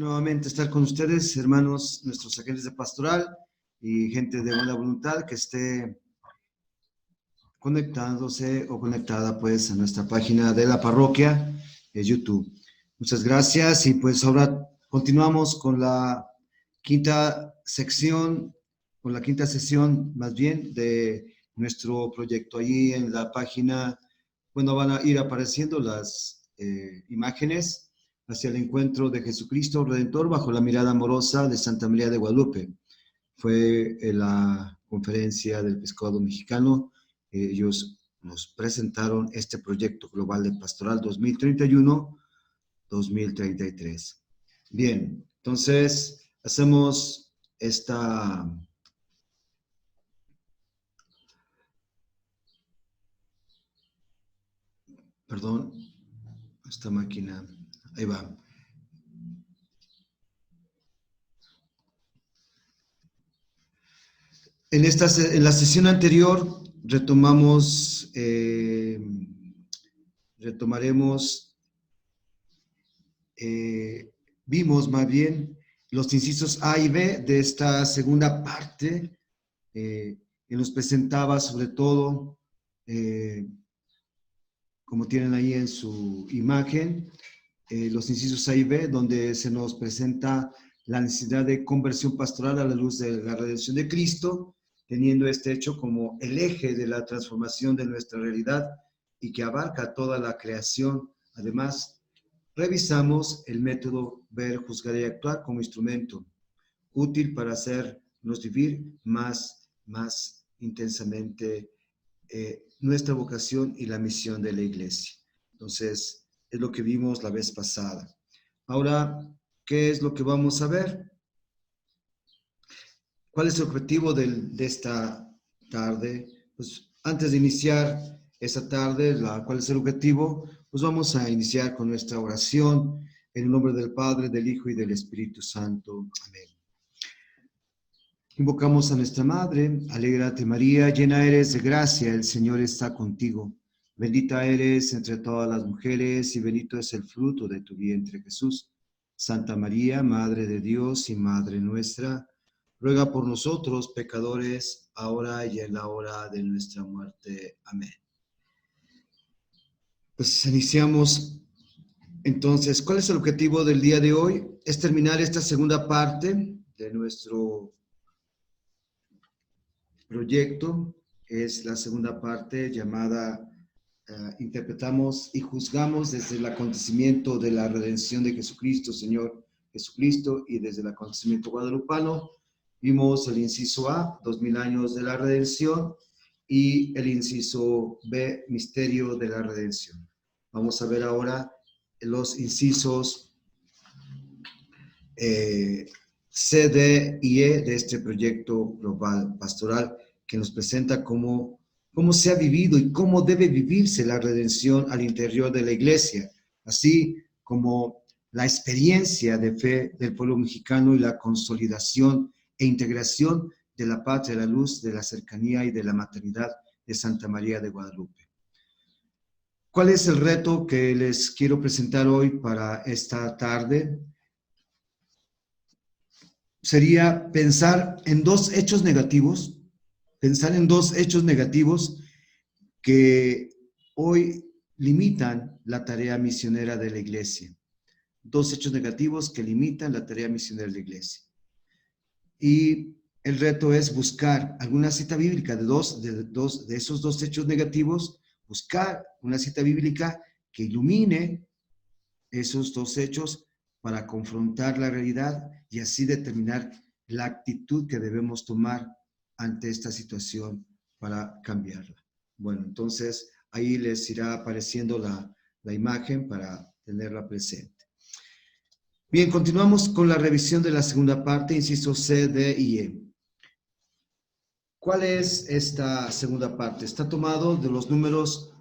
nuevamente estar con ustedes, hermanos, nuestros agentes de pastoral y gente de buena voluntad que esté conectándose o conectada pues a nuestra página de la parroquia de YouTube. Muchas gracias y pues ahora continuamos con la quinta sesión más bien de nuestro proyecto. Allí en la página, bueno, van a ir apareciendo las imágenes hacia el encuentro de Jesucristo Redentor bajo la mirada amorosa de Santa María de Guadalupe. Fue en la conferencia del Episcopado Mexicano. Ellos nos presentaron este proyecto global de pastoral 2031-2033. Bien, entonces hacemos esta máquina, ahí va. En la sesión anterior vimos más bien los incisos A y B de esta segunda parte, que nos presentaba sobre todo, como tienen ahí en su imagen, los incisos A y B, donde se nos presenta la necesidad de conversión pastoral a la luz de la redención de Cristo, teniendo este hecho como el eje de la transformación de nuestra realidad y que abarca toda la creación. Además, revisamos el método ver, juzgar y actuar como instrumento útil para hacernos vivir más intensamente nuestra vocación y la misión de la Iglesia. Entonces, es lo que vimos la vez pasada. Ahora, ¿qué es lo que vamos a ver? ¿Cuál es el objetivo de esta tarde? Pues antes de iniciar esta tarde, ¿cuál es el objetivo? Pues vamos a iniciar con nuestra oración en el nombre del Padre, del Hijo y del Espíritu Santo. Amén. Invocamos a nuestra Madre. Alégrate María, llena eres de gracia, el Señor está contigo. Bendita eres entre todas las mujeres y bendito es el fruto de tu vientre, Jesús. Santa María, Madre de Dios y Madre nuestra, ruega por nosotros pecadores, ahora y en la hora de nuestra muerte. Amén. Pues iniciamos entonces. ¿Cuál es el objetivo del día de hoy? Es terminar esta segunda parte de nuestro proyecto. Es la segunda parte llamada Interpretamos y juzgamos desde el acontecimiento de la redención de Jesucristo, Señor Jesucristo, y desde el acontecimiento guadalupano. Vimos el inciso A, 2000 años de la redención, y el inciso B, misterio de la redención. Vamos a ver ahora los incisos C, D y E de este proyecto global pastoral, que nos presenta cómo se ha vivido y cómo debe vivirse la redención al interior de la Iglesia, así como la experiencia de fe del pueblo mexicano y la consolidación e integración de la patria, la luz de la cercanía y de la maternidad de Santa María de Guadalupe. ¿Cuál es el reto que les quiero presentar hoy para esta tarde? Sería pensar en dos hechos negativos que hoy limitan la tarea misionera de la Iglesia. Dos hechos negativos que limitan la tarea misionera de la Iglesia. Y el reto es buscar alguna cita bíblica de esos dos hechos negativos, buscar una cita bíblica que ilumine esos dos hechos para confrontar la realidad y así determinar la actitud que debemos tomar ante esta situación para cambiarla. Bueno, entonces ahí les irá apareciendo la imagen para tenerla presente. Bien, continuamos con la revisión de la segunda parte, inciso C, D y E. ¿Cuál es esta segunda parte? Está tomado de los números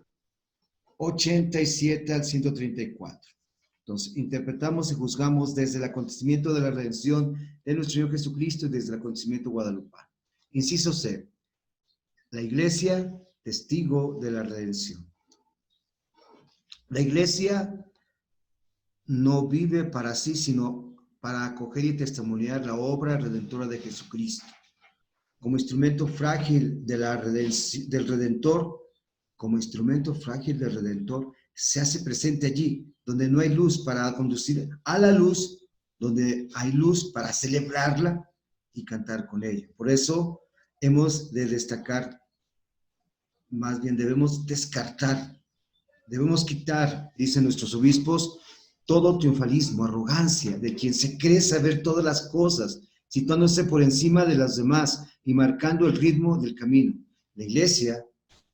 87 al 134. Entonces, interpretamos y juzgamos desde el acontecimiento de la redención de nuestro Señor Jesucristo y desde el acontecimiento guadalupano. Inciso C. La Iglesia, testigo de la redención. La Iglesia no vive para sí, sino para acoger y testimoniar la obra redentora de Jesucristo. Como instrumento frágil de del Redentor, como instrumento frágil del Redentor, se hace presente allí, donde no hay luz para conducir a la luz, donde hay luz para celebrarla y cantar con ella. Por eso hemos de destacar, más bien debemos descartar, debemos quitar, dicen nuestros obispos, todo triunfalismo, arrogancia de quien se cree saber todas las cosas, situándose por encima de las demás y marcando el ritmo del camino. La iglesia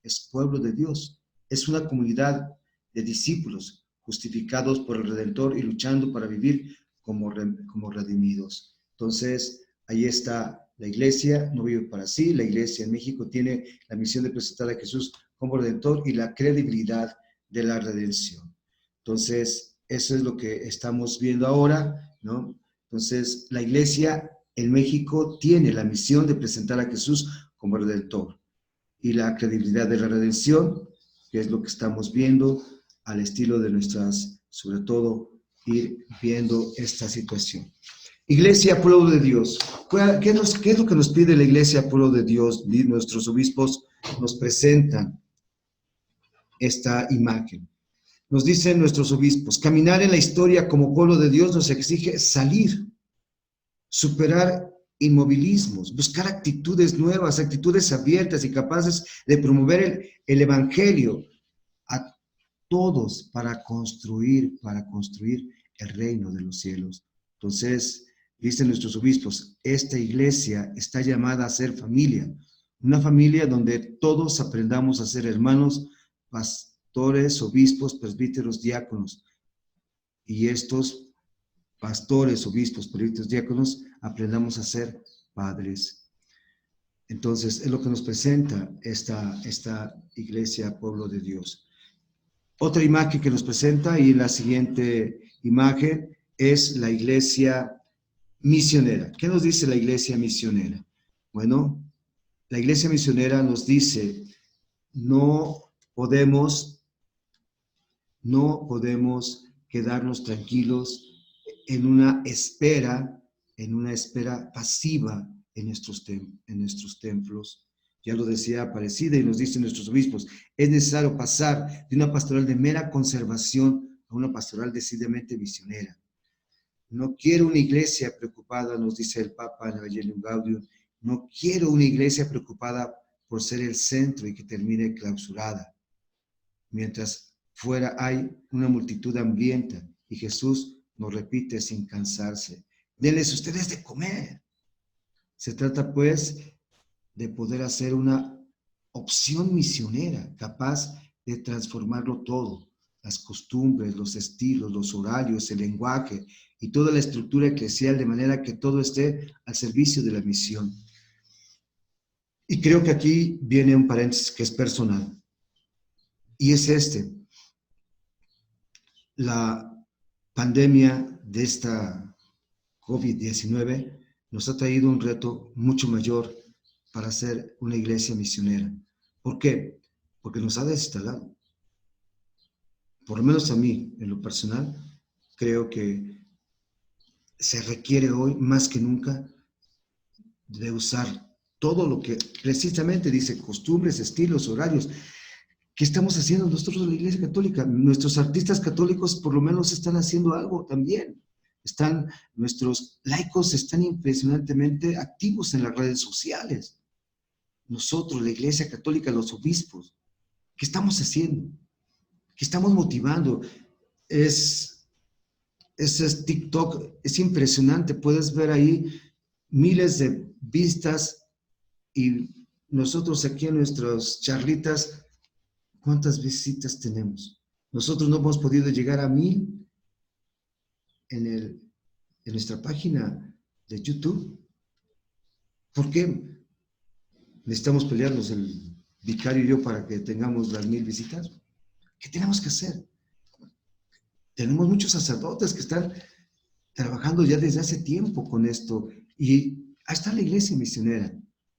es pueblo de Dios, es una comunidad de discípulos justificados por el Redentor y luchando para vivir como redimidos. Entonces, ahí está la iglesia, no vive para sí. La iglesia en México tiene la misión de presentar a Jesús como Redentor y la credibilidad de la redención. Entonces, eso es lo que estamos viendo ahora, ¿no? Entonces, la iglesia en México tiene la misión de presentar a Jesús como Redentor y la credibilidad de la redención, que es lo que estamos viendo al estilo de nuestras, sobre todo, ir viendo esta situación. Iglesia, pueblo de Dios. ¿Qué es lo que nos pide la iglesia, pueblo de Dios? Nuestros obispos nos presentan esta imagen. Nos dicen nuestros obispos, caminar en la historia como pueblo de Dios nos exige salir, superar inmovilismos, buscar actitudes nuevas, actitudes abiertas y capaces de promover el evangelio a todos para construir el reino de los cielos. Entonces, dicen nuestros obispos, esta iglesia está llamada a ser familia, una familia donde todos aprendamos a ser hermanos, pastores, obispos, presbíteros, diáconos. Y estos pastores, obispos, presbíteros, diáconos, aprendamos a ser padres. Entonces, es lo que nos presenta esta iglesia, pueblo de Dios. Otra imagen que nos presenta, y la siguiente imagen, es la iglesia misionera. ¿Qué nos dice la iglesia misionera? Bueno, la iglesia misionera nos dice, no podemos quedarnos tranquilos en una espera pasiva en nuestros templos. Ya lo decía Aparecida y nos dicen nuestros obispos, es necesario pasar de una pastoral de mera conservación a una pastoral decididamente misionera. No quiero una iglesia preocupada, nos dice el Papa en Evangelium Gaudium, no quiero una iglesia preocupada por ser el centro y que termine clausurada. Mientras fuera hay una multitud hambrienta y Jesús nos repite sin cansarse, denles ustedes de comer. Se trata pues de poder hacer una opción misionera capaz de transformarlo todo, las costumbres, los estilos, los horarios, el lenguaje y toda la estructura eclesial, de manera que todo esté al servicio de la misión. Y creo que aquí viene un paréntesis que es personal, y es la pandemia de esta COVID-19 nos ha traído un reto mucho mayor para ser una iglesia misionera. ¿Por qué? Porque nos ha desinstalado. Por lo menos a mí, en lo personal, creo que se requiere hoy más que nunca de usar todo lo que precisamente dice costumbres, estilos, horarios. ¿Qué estamos haciendo nosotros en la Iglesia Católica? Nuestros artistas católicos por lo menos están haciendo algo también. Nuestros laicos están impresionantemente activos en las redes sociales. Nosotros, la Iglesia Católica, los obispos, ¿qué estamos haciendo? ¿Qué estamos motivando? Ese TikTok es impresionante. Puedes ver ahí miles de vistas y nosotros aquí en nuestras charlitas, ¿cuántas visitas tenemos? Nosotros no hemos podido llegar a 1000 en nuestra página de YouTube. ¿Por qué? Necesitamos pelearnos el vicario y yo para que tengamos las 1000 visitas. ¿Qué tenemos que hacer? Tenemos muchos sacerdotes que están trabajando ya desde hace tiempo con esto y ahí está la iglesia misionera.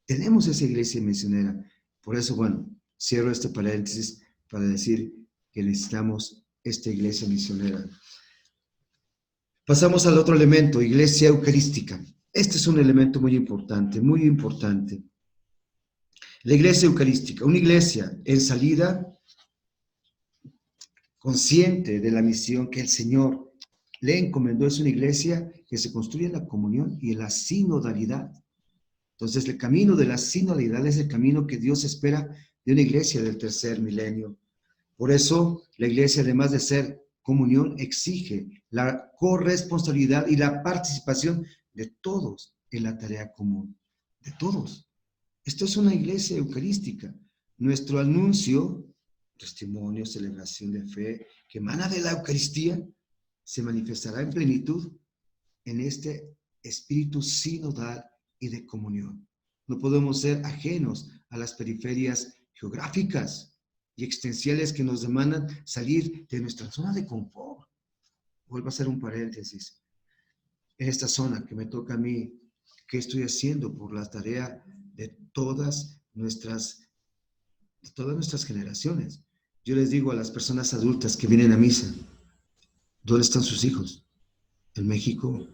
Tenemos esa iglesia misionera. Por eso, bueno, cierro este paréntesis para decir que necesitamos esta iglesia misionera. Pasamos al otro elemento, iglesia eucarística. Este es un elemento muy importante, muy importante. La iglesia eucarística, una iglesia en salida, consciente de la misión que el Señor le encomendó, es una iglesia que se construye en la comunión y en la sinodalidad. Entonces, el camino de la sinodalidad es el camino que Dios espera de una iglesia del tercer milenio. Por eso, la iglesia, además de ser comunión, exige la corresponsabilidad y la participación de todos en la tarea común, de todos. Esto es una iglesia eucarística. Nuestro anuncio, testimonio, celebración de fe, que emana de la Eucaristía, se manifestará en plenitud en este espíritu sinodal y de comunión. No podemos ser ajenos a las periferias geográficas y existenciales que nos demandan salir de nuestra zona de confort. Vuelvo a hacer un paréntesis. En esta zona que me toca a mí, ¿qué estoy haciendo por la tarea de todas nuestras generaciones? Yo les digo a las personas adultas que vienen a misa, ¿dónde están sus hijos? En México,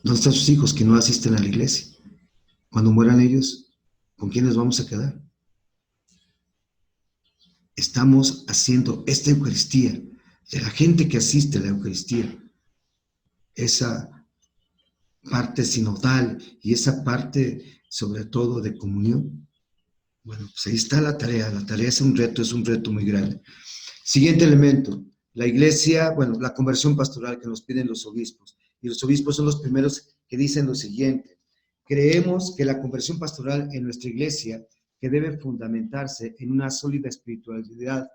¿dónde están sus hijos que no asisten a la iglesia? Cuando mueran ellos, ¿con quiénes vamos a quedar? Estamos haciendo esta Eucaristía, de la gente que asiste a la Eucaristía, esa parte sinodal y esa parte sobre todo de comunión. Bueno, pues ahí está la tarea es un reto muy grande. Siguiente elemento, la iglesia, bueno, la conversión pastoral que nos piden los obispos. Y los obispos son los primeros que dicen lo siguiente: creemos que la conversión pastoral en nuestra iglesia, que debe fundamentarse en una sólida espiritualidad,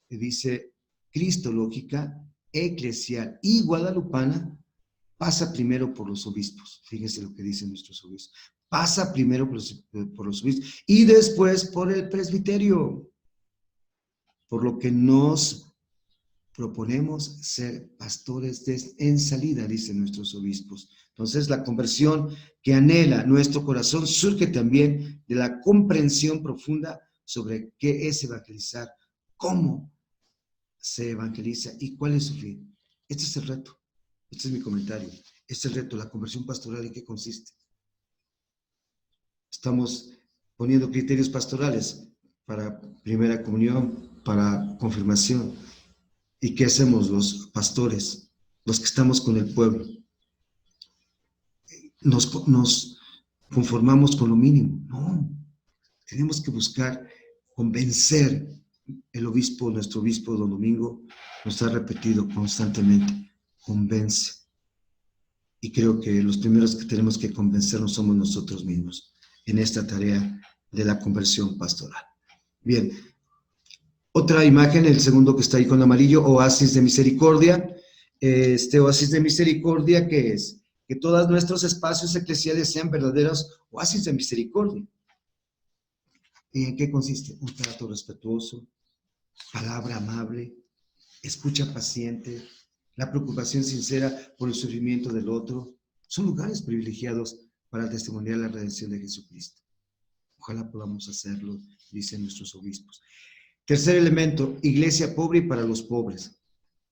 que dice cristológica, eclesial y guadalupana, pasa primero por los obispos. Fíjense lo que dicen nuestros obispos. Pasa primero por los obispos y después por el presbiterio. Por lo que nos proponemos ser pastores en salida, dicen nuestros obispos. Entonces, la conversión que anhela nuestro corazón surge también de la comprensión profunda sobre qué es evangelizar, cómo se evangeliza y cuál es su fin. Este es el reto. Este es mi comentario. Este es el reto, la conversión pastoral, ¿en qué consiste? Estamos poniendo criterios pastorales para primera comunión, para confirmación. ¿Y qué hacemos los pastores, los que estamos con el pueblo? Nos conformamos con lo mínimo. No, tenemos que buscar convencer. El obispo, nuestro obispo don Domingo, nos ha repetido constantemente: convence. Y creo que los primeros que tenemos que convencernos somos nosotros mismos en esta tarea de la conversión pastoral. Bien, otra imagen, el segundo que está ahí con amarillo, oasis de misericordia. Este oasis de misericordia, ¿qué es? Que todos nuestros espacios eclesiales sean verdaderos oasis de misericordia. ¿Y en qué consiste? Un trato respetuoso, palabra amable, escucha paciente, la preocupación sincera por el sufrimiento del otro. Son lugares privilegiados para testimoniar la redención de Jesucristo. Ojalá podamos hacerlo, dicen nuestros obispos. Tercer elemento, iglesia pobre y para los pobres.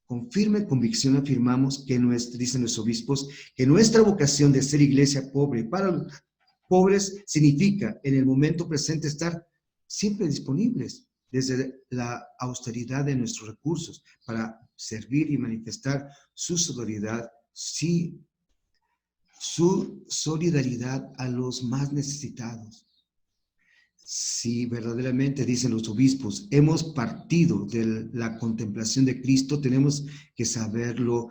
Con firme convicción afirmamos que dicen los obispos, que nuestra vocación de ser iglesia pobre para los pobres significa en el momento presente estar siempre disponibles desde la austeridad de nuestros recursos para servir y manifestar su solidaridad, su solidaridad a los más necesitados. Si verdaderamente, dicen los obispos, hemos partido de la contemplación de Cristo, tenemos que saberlo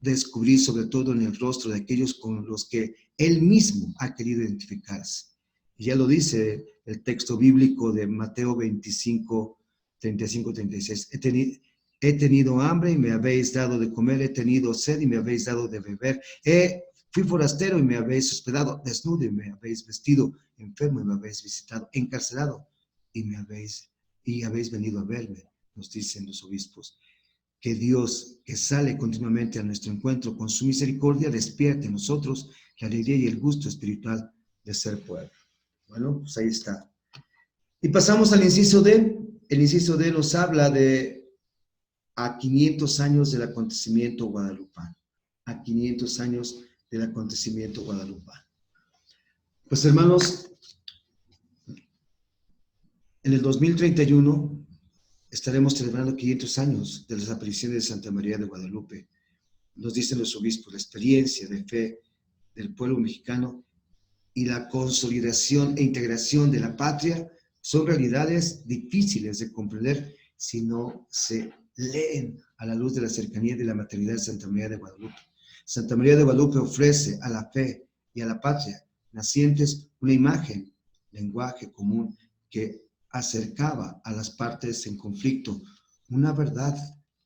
descubrir, sobre todo en el rostro de aquellos con los que Él mismo ha querido identificarse. Y ya lo dice el texto bíblico de Mateo 25, 35, 36. He tenido hambre y me habéis dado de comer, he tenido sed y me habéis dado de beber, fui forastero y me habéis hospedado, desnudo y me habéis vestido, enfermo y me habéis visitado, encarcelado y habéis venido a verme, nos dicen los obispos. Que Dios, que sale continuamente a nuestro encuentro con su misericordia, despierte en nosotros la alegría y el gusto espiritual de ser pueblo. Bueno, pues ahí está. Y pasamos al inciso D. El inciso D nos habla de a 500 años del acontecimiento guadalupano. a 500 años del acontecimiento guadalupano. Pues hermanos, en el 2031 estaremos celebrando 500 años de las apariciones de Santa María de Guadalupe. Nos dicen los obispos, la experiencia de fe del pueblo mexicano y la consolidación e integración de la patria son realidades difíciles de comprender si no se leen a la luz de la cercanía y de la maternidad de Santa María de Guadalupe. Santa María de Guadalupe ofrece a la fe y a la patria nacientes una imagen, lenguaje común que acercaba a las partes en conflicto, una verdad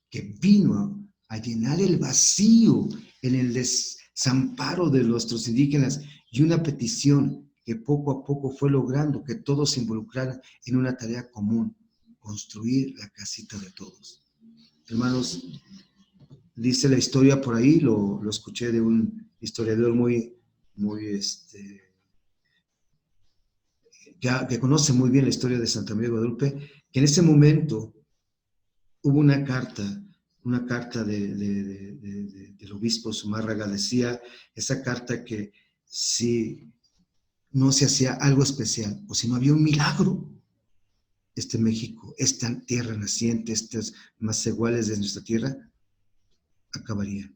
que vino a llenar el vacío en el desamparo de nuestros indígenas y una petición que poco a poco fue logrando que todos se involucraran en una tarea común, construir la casita de todos. Hermanos, dice la historia por ahí, lo escuché de un historiador que conoce muy bien la historia de Santa María de Guadalupe, que en ese momento hubo una carta del obispo Zumárraga, decía esa carta que si no se hacía algo especial o si no había un milagro, México, esta tierra naciente, estos macehuales de nuestra tierra, acabaría.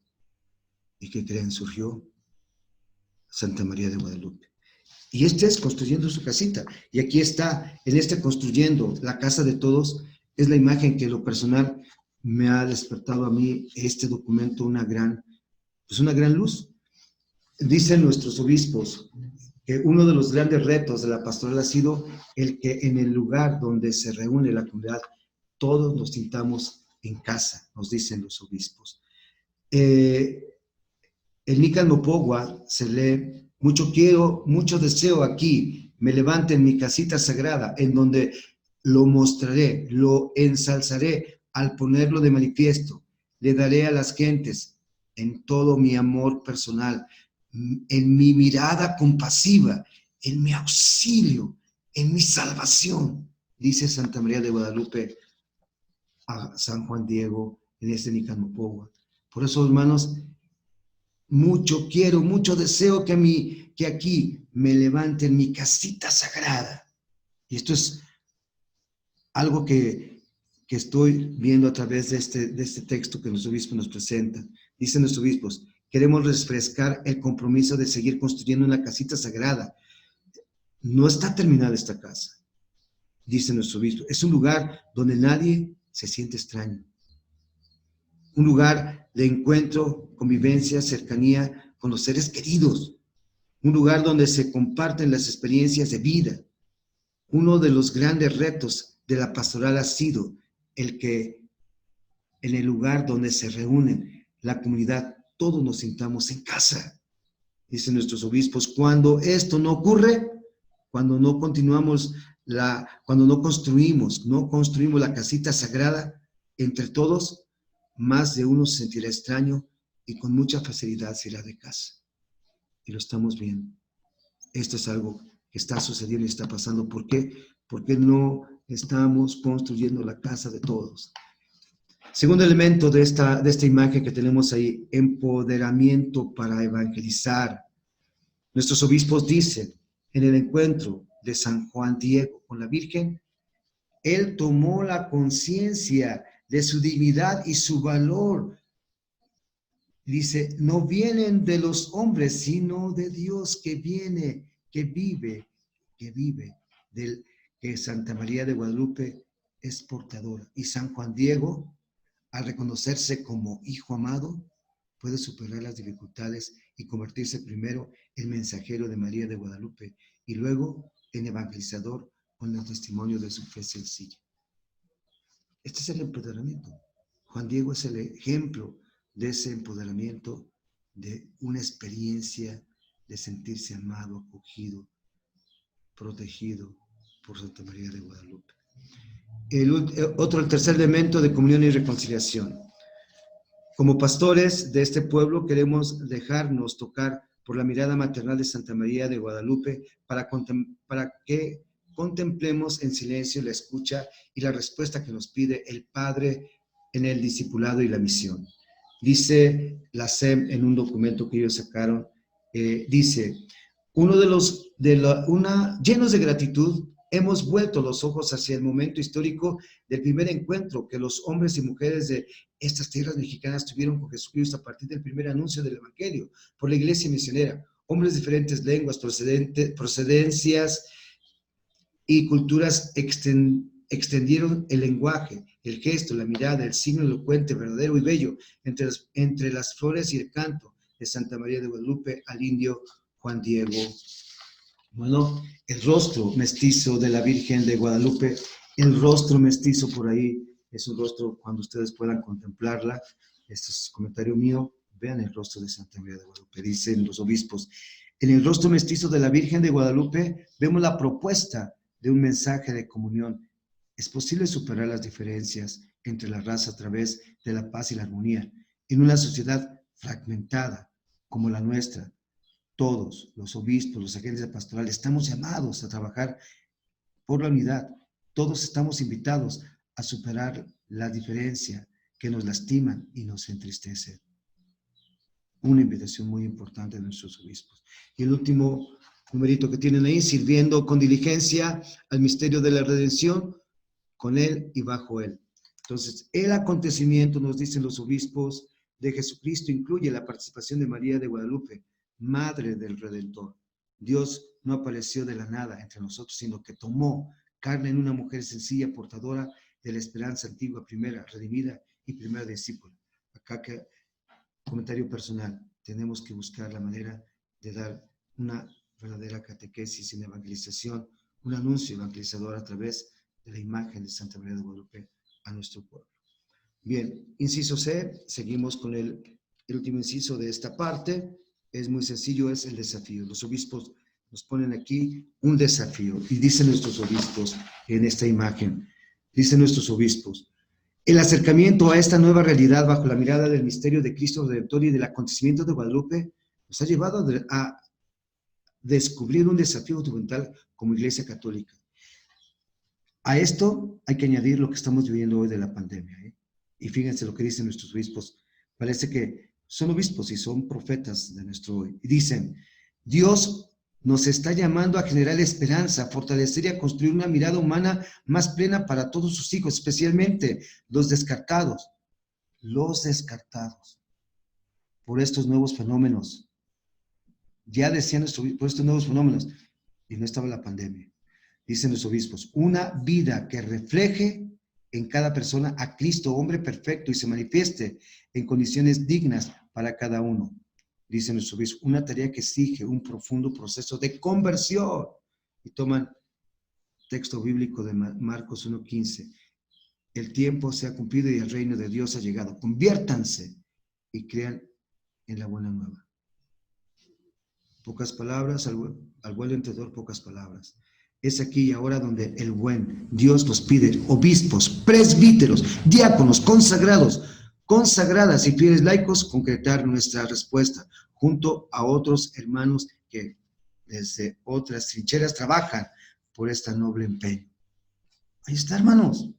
¿Y qué creen? Surgió Santa María de Guadalupe. Y es construyendo su casita. Y aquí está, construyendo la casa de todos, es la imagen que lo personal me ha despertado a mí este documento una gran luz. Dicen nuestros obispos que uno de los grandes retos de la pastoral ha sido el que en el lugar donde se reúne la comunidad, todos nos sintamos en casa, nos dicen los obispos. El Nican Mopogua se lee: mucho quiero, mucho deseo aquí, me levante en mi casita sagrada, en donde lo mostraré, lo ensalzaré al ponerlo de manifiesto, le daré a las gentes en todo mi amor personal, en mi mirada compasiva, en mi auxilio, en mi salvación, dice Santa María de Guadalupe a San Juan Diego en Nican Mopogua. Por eso, hermanos, mucho quiero, mucho deseo que aquí me levante en mi casita sagrada. Y esto es algo que estoy viendo a través de este texto que nuestro obispo nos presenta. Dicen nuestros obispos: queremos refrescar el compromiso de seguir construyendo una casita sagrada. No está terminada esta casa, dice nuestro obispo. Es un lugar donde nadie se siente extraño. Un lugar de encuentro, convivencia, cercanía con los seres queridos. Un lugar donde se comparten las experiencias de vida. Uno de los grandes retos de la pastoral ha sido el que en el lugar donde se reúnen la comunidad, todos nos sintamos en casa. Dicen nuestros obispos: cuando esto no ocurre, cuando no continuamos, cuando no construimos la casita sagrada entre todos, más de uno se sentirá extraño y con mucha facilidad se irá de casa. Y lo estamos viendo. Esto es algo que está sucediendo y está pasando. ¿Por qué? Porque no estamos construyendo la casa de todos. Segundo elemento de esta imagen que tenemos ahí: empoderamiento para evangelizar. Nuestros obispos dicen: en el encuentro de San Juan Diego con la Virgen, él tomó la conciencia de su dignidad y su valor. Dice: no vienen de los hombres, sino de Dios que vive, que Santa María de Guadalupe es portadora. Y San Juan Diego, al reconocerse como hijo amado, puede superar las dificultades y convertirse primero en mensajero de María de Guadalupe y luego en evangelizador con el testimonio de su fe sencilla. Este es el empoderamiento. Juan Diego es el ejemplo de ese empoderamiento, de una experiencia de sentirse amado, acogido, protegido por Santa María de Guadalupe. El tercer elemento de comunión y reconciliación. Como pastores de este pueblo queremos dejarnos tocar por la mirada maternal de Santa María de Guadalupe para que contemplemos en silencio la escucha y la respuesta que nos pide el Padre en el discipulado y la misión. Dice la SEM en un documento que ellos sacaron, dice, llenos de gratitud, hemos vuelto los ojos hacia el momento histórico del primer encuentro que los hombres y mujeres de estas tierras mexicanas tuvieron con Jesucristo a partir del primer anuncio del Evangelio por la iglesia misionera. Hombres de diferentes lenguas, procedencias y culturas extendieron el lenguaje, el gesto, la mirada, el signo elocuente, verdadero y bello, entre las flores y el canto de Santa María de Guadalupe al indio Juan Diego. Bueno, el rostro mestizo de la Virgen de Guadalupe, el rostro mestizo por ahí, es un rostro cuando ustedes puedan contemplarla, este es comentario mío, vean el rostro de Santa María de Guadalupe, dicen los obispos. En el rostro mestizo de la Virgen de Guadalupe vemos la propuesta de un mensaje de comunión. Es posible superar las diferencias entre las razas a través de la paz y la armonía en una sociedad fragmentada como la nuestra. Todos, los obispos, los agentes de pastoral, estamos llamados a trabajar por la unidad. Todos estamos invitados a superar la diferencia que nos lastiman y nos entristecen. Una invitación muy importante de nuestros obispos. Y el último numerito que tienen ahí, sirviendo con diligencia al misterio de la redención, con él y bajo él. Entonces, el acontecimiento, nos dicen los obispos, de Jesucristo incluye la participación de María de Guadalupe, Madre del Redentor. Dios no apareció de la nada entre nosotros, sino que tomó carne en una mujer sencilla, portadora de la esperanza antigua, primera redimida y primera discípula. Acá que comentario personal, tenemos que buscar la manera de dar una verdadera catequesis en evangelización, un anuncio evangelizador a través de la imagen de Santa María de Guadalupe a nuestro pueblo. Bien, inciso C, seguimos con el último inciso de esta parte. Es muy sencillo, es el desafío. Los obispos nos ponen aquí un desafío y dicen nuestros obispos en esta imagen, dicen nuestros obispos, el acercamiento a esta nueva realidad bajo la mirada del misterio de Cristo Redentor y del acontecimiento de Guadalupe nos ha llevado a descubrir un desafío fundamental como Iglesia Católica. A esto hay que añadir lo que estamos viviendo hoy de la pandemia, ¿eh? Y fíjense lo que dicen nuestros obispos. Parece que son obispos y son profetas de nuestro hoy. Y dicen, Dios nos está llamando a generar esperanza, a fortalecer y a construir una mirada humana más plena para todos sus hijos, especialmente los descartados por estos nuevos fenómenos. Ya decían por estos nuevos fenómenos, y no estaba la pandemia. Dicen los obispos, una vida que refleje en cada persona a Cristo, hombre perfecto, y se manifieste en condiciones dignas para cada uno. Dicen los obispos, una tarea que exige un profundo proceso de conversión. Y toman texto bíblico de Marcos 1:15. El tiempo se ha cumplido y el reino de Dios ha llegado. Conviértanse y crean en la buena nueva. Pocas palabras, al buen entendedor, pocas palabras. Es aquí y ahora donde el buen Dios nos pide obispos, presbíteros, diáconos, consagradas y fieles laicos, concretar nuestra respuesta junto a otros hermanos que desde otras trincheras trabajan por este noble empeño. Ahí está, hermanos.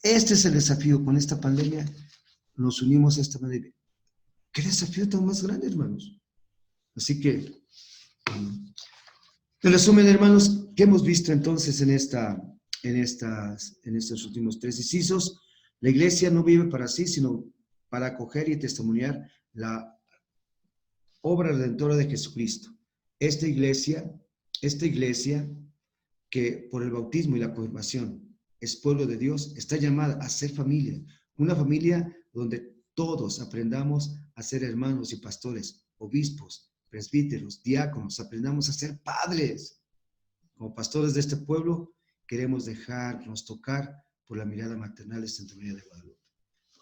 Este es el desafío con esta pandemia. Nos unimos a esta manera. ¿Qué desafío tan más grande, hermanos? Así que, en resumen, hermanos, ¿qué hemos visto entonces en estos últimos 3 incisos? La iglesia no vive para sí, sino para acoger y testimoniar la obra redentora de Jesucristo. Esta iglesia que por el bautismo y la confirmación es pueblo de Dios, está llamada a ser familia, una familia donde todos aprendamos a ser hermanos y pastores, obispos, presbíteros, diáconos, aprendamos a ser padres. Como pastores de este pueblo, queremos dejarnos tocar por la mirada maternal de Santa María de Guadalupe.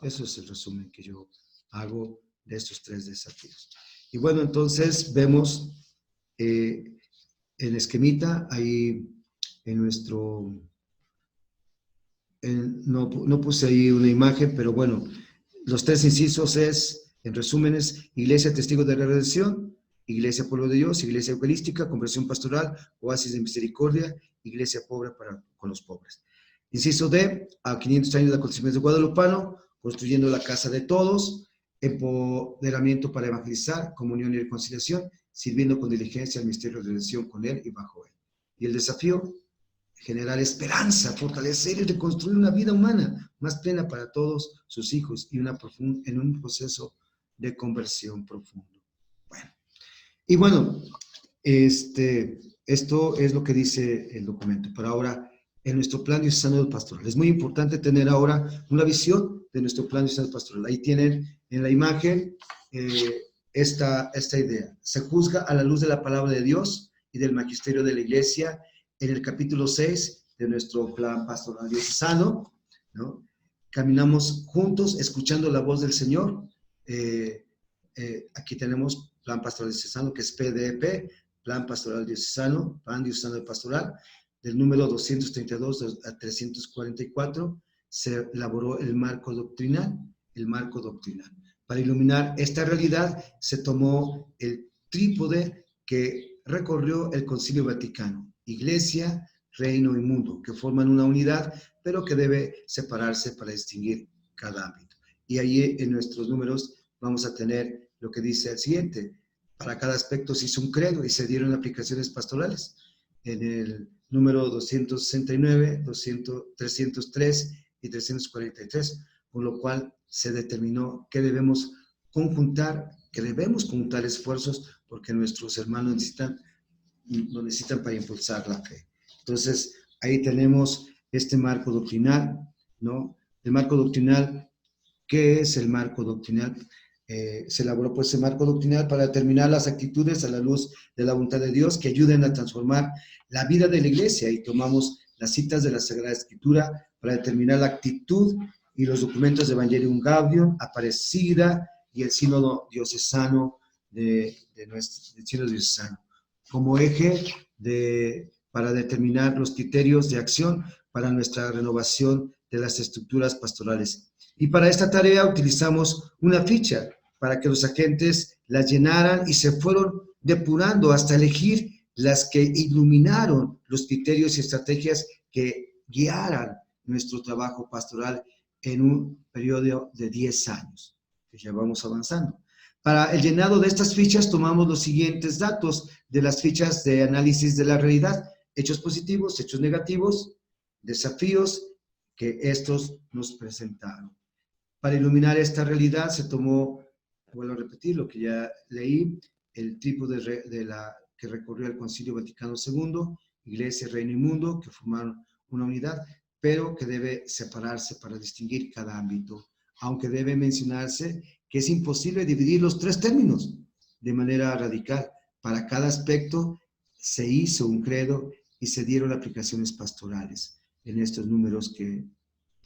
Eso es el resumen que yo hago de estos 3 desafíos. Y bueno, entonces vemos en esquemita, ahí en nuestro... no puse ahí una imagen, pero bueno, los 3 incisos es, en resúmenes, Iglesia Testigo de la Redención, Iglesia Pueblo de Dios, Iglesia Eucarística, Conversión Pastoral, Oasis de Misericordia, Iglesia Pobre con los pobres. Inciso D, a 500 años de acontecimientos de Guadalupano, construyendo la casa de todos, empoderamiento para evangelizar, comunión y reconciliación, sirviendo con diligencia al misterio de relación con Él y bajo Él. Y el desafío, generar esperanza, fortalecer y reconstruir una vida humana más plena para todos sus hijos y en un proceso de conversión profundo. Bueno, esto es lo que dice el documento. Pero ahora, en nuestro plan diocesano pastoral, es muy importante tener ahora una visión de nuestro plan diocesano pastoral. Ahí tienen en la imagen esta idea. Se juzga a la luz de la palabra de Dios y del magisterio de la Iglesia en el capítulo 6 de nuestro plan pastoral diocesano, ¿no? Caminamos juntos escuchando la voz del Señor. Aquí tenemos plan pastoral diocesano, que es PDP, plan pastoral diocesano, plan diocesano pastoral, del número 232 a 344, se elaboró el marco doctrinal. Para iluminar esta realidad se tomó el trípode que recorrió el Concilio Vaticano: Iglesia, Reino y Mundo, que forman una unidad, pero que debe separarse para distinguir cada ámbito. Y ahí en nuestros números vamos a tener lo que dice el siguiente: para cada aspecto se hizo un credo y se dieron aplicaciones pastorales. En el número 269, 303 y 343, con lo cual se determinó que debemos conjuntar esfuerzos porque nuestros hermanos lo necesitan para impulsar la fe. Entonces, ahí tenemos este marco doctrinal, ¿no? El marco doctrinal, ¿qué es el marco doctrinal? Se elaboró pues ese marco doctrinal para determinar las actitudes a la luz de la voluntad de Dios que ayuden a transformar la vida de la Iglesia, y tomamos las citas de la Sagrada Escritura para determinar la actitud y los documentos de Evangelium Gaudium, Aparecida y el Sínodo Diocesano del Sínodo Diocesano, como eje para determinar los criterios de acción para nuestra renovación de las estructuras pastorales. Y para esta tarea utilizamos una ficha para que los agentes la llenaran y se fueron depurando hasta elegir las que iluminaron los criterios y estrategias que guiaran nuestro trabajo pastoral en un periodo de 10 años, que ya vamos avanzando. Para el llenado de estas fichas tomamos los siguientes datos de las fichas de análisis de la realidad: hechos positivos, hechos negativos, desafíos que estos nos presentaron. Para iluminar esta realidad se tomó, vuelvo a repetir lo que ya leí, el trípode que recorrió el Concilio Vaticano II, Iglesia, Reino y Mundo, que formaron una unidad, pero que debe separarse para distinguir cada ámbito, aunque debe mencionarse que es imposible dividir los tres términos de manera radical. Para cada aspecto se hizo un credo y se dieron aplicaciones pastorales en estos números que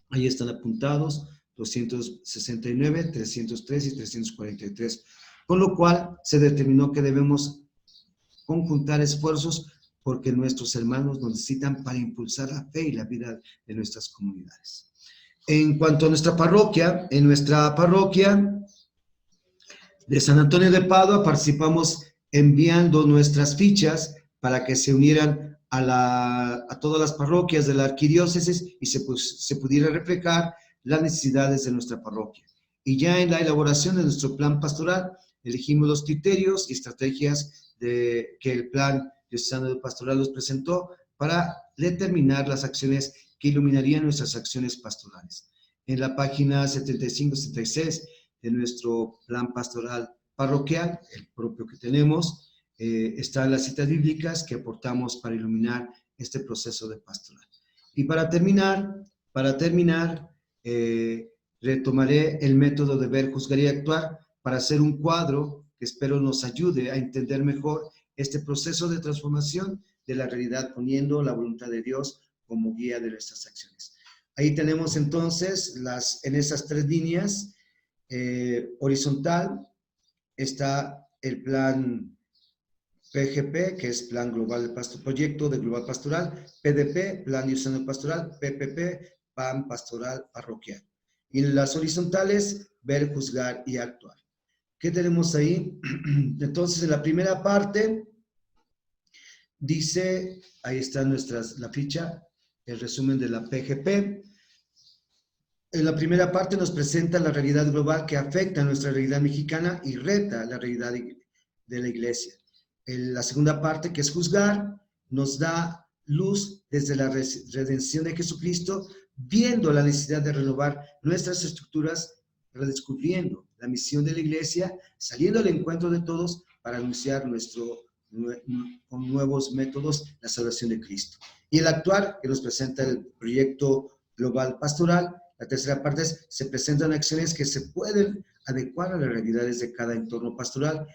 ahí están apuntados: 269, 303 y 343, con lo cual se determinó que debemos conjuntar esfuerzos porque nuestros hermanos nos necesitan para impulsar la fe y la vida de nuestras comunidades. En cuanto a nuestra parroquia, en nuestra parroquia de San Antonio de Padua participamos enviando nuestras fichas para que se unieran a todas las parroquias de la arquidiócesis y se pudiera reflejar las necesidades de nuestra parroquia. Y ya en la elaboración de nuestro plan pastoral elegimos los criterios y estrategias que el plan diocesano pastoral nos presentó para determinar las acciones que iluminarían nuestras acciones pastorales. En la página 75-76 de nuestro plan pastoral parroquial, el propio que tenemos, están las citas bíblicas que aportamos para iluminar este proceso de pastoral. Y para terminar, retomaré el método de ver, juzgar y actuar para hacer un cuadro que espero nos ayude a entender mejor este proceso de transformación de la realidad, poniendo la voluntad de Dios como guía de nuestras acciones. Ahí tenemos entonces en esas tres líneas, horizontal está el plan PGP, que es Plan Global de Pasto Proyecto de Global Pastoral; PDP, Plan Diocesano Pastoral; PPP, Plan Pastoral Parroquial. Y en las horizontales, ver, juzgar y actuar. ¿Qué tenemos ahí? Entonces, en la primera parte, dice, ahí está la ficha, el resumen de la PGP. En la primera parte nos presenta la realidad global que afecta a nuestra realidad mexicana y reta la realidad de la iglesia. En la segunda parte, que es juzgar, nos da luz desde la redención de Jesucristo, viendo la necesidad de renovar nuestras estructuras, redescubriendo la misión de la iglesia, saliendo al encuentro de todos para anunciar con nuevos métodos la salvación de Cristo. Y el actuar, que nos presenta el proyecto global pastoral. La tercera parte es, se presentan acciones que se pueden adecuar a las realidades de cada entorno pastoral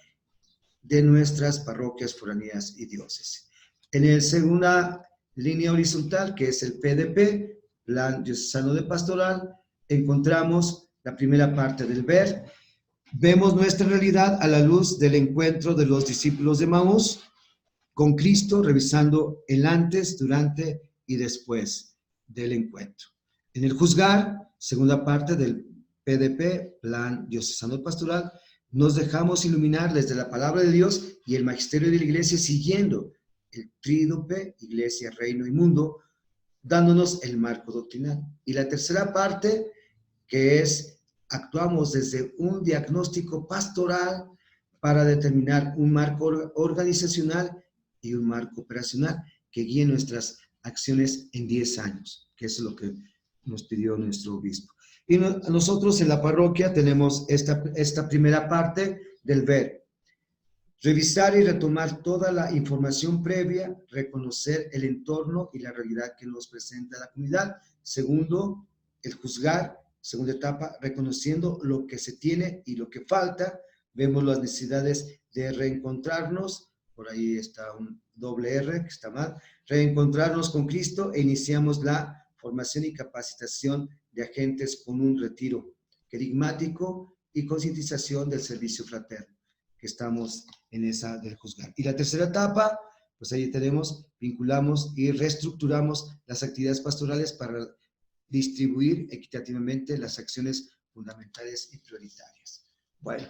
de nuestras parroquias, foranías y diócesis. En la segunda línea horizontal, que es el PDP, Plan Diocesano de Pastoral, encontramos la primera parte del ver. Vemos nuestra realidad a la luz del encuentro de los discípulos de Maús con Cristo, revisando el antes, durante y después del encuentro. En el juzgar, segunda parte del PDP, Plan Diocesano Pastoral, nos dejamos iluminar desde la palabra de Dios y el magisterio de la iglesia, siguiendo el tríope, iglesia, reino y mundo, dándonos el marco doctrinal. Y la tercera parte, que es, actuamos desde un diagnóstico pastoral para determinar un marco organizacional y un marco operacional que guíe nuestras acciones en 10 años, que es lo que nos pidió nuestro obispo. Y nosotros en la parroquia tenemos esta primera parte del ver. Revisar y retomar toda la información previa, reconocer el entorno y la realidad que nos presenta la comunidad. Segundo, el juzgar. Segunda etapa, reconociendo lo que se tiene y lo que falta. Vemos las necesidades de reencontrarnos. Por ahí está un doble R, que está mal. Reencontrarnos con Cristo e iniciamos la formación y capacitación de agentes con un retiro querigmático y concientización del servicio fraterno, que estamos en esa del juzgar. Y la tercera etapa, pues ahí tenemos, vinculamos y reestructuramos las actividades pastorales para distribuir equitativamente las acciones fundamentales y prioritarias. Bueno,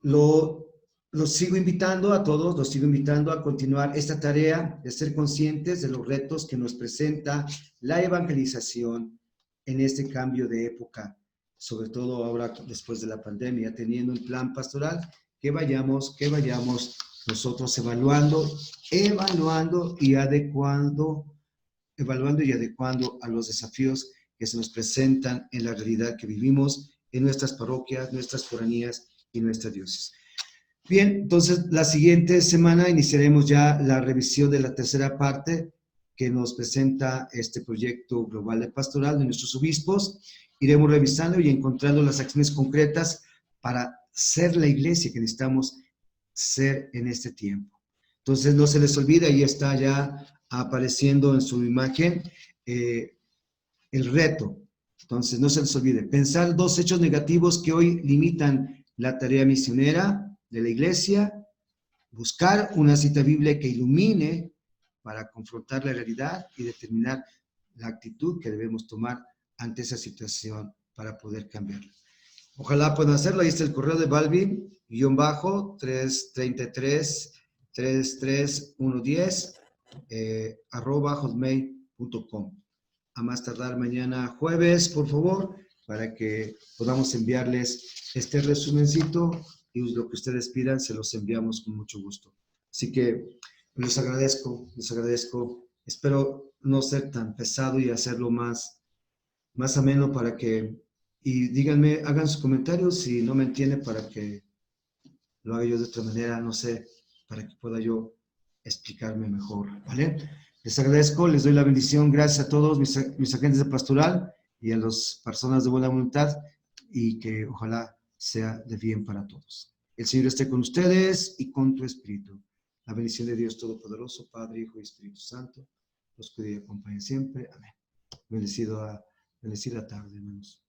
los sigo invitando a todos, los sigo invitando a continuar esta tarea de ser conscientes de los retos que nos presenta la evangelización en este cambio de época, sobre todo ahora después de la pandemia, teniendo un plan pastoral que vayamos nosotros evaluando y adecuando a los desafíos que se nos presentan en la realidad que vivimos en nuestras parroquias, nuestras foranías y nuestra diócesis. Bien, entonces la siguiente semana iniciaremos ya la revisión de la tercera parte que nos presenta este proyecto global de pastoral de nuestros obispos. Iremos revisando y encontrando las acciones concretas para ser la iglesia que necesitamos ser en este tiempo. Entonces no se les olvide, ahí está ya apareciendo en su imagen el reto. Entonces no se les olvide, pensar 2 hechos negativos que hoy limitan la tarea misionera de la iglesia, buscar una cita bíblica que ilumine para confrontar la realidad y determinar la actitud que debemos tomar ante esa situación para poder cambiarla. Ojalá puedan hacerlo. Ahí está el correo de Balvin, _333-33110, @hotmail.com. A más tardar mañana jueves, por favor, para que podamos enviarles este resumencito y lo que ustedes pidan se los enviamos con mucho gusto. Así que les agradezco. Espero no ser tan pesado y hacerlo más ameno para que, y díganme, hagan sus comentarios si no me entienden para que lo haga yo de otra manera, no sé, para que pueda yo explicarme mejor, ¿vale? Les agradezco, les doy la bendición, gracias a todos mis agentes de pastoral y a las personas de buena voluntad y que ojalá sea de bien para todos. El Señor esté con ustedes y con tu espíritu. La bendición de Dios Todopoderoso, Padre, Hijo y Espíritu Santo, los cuide y acompañe siempre. Amén. Bendecida tarde, hermanos.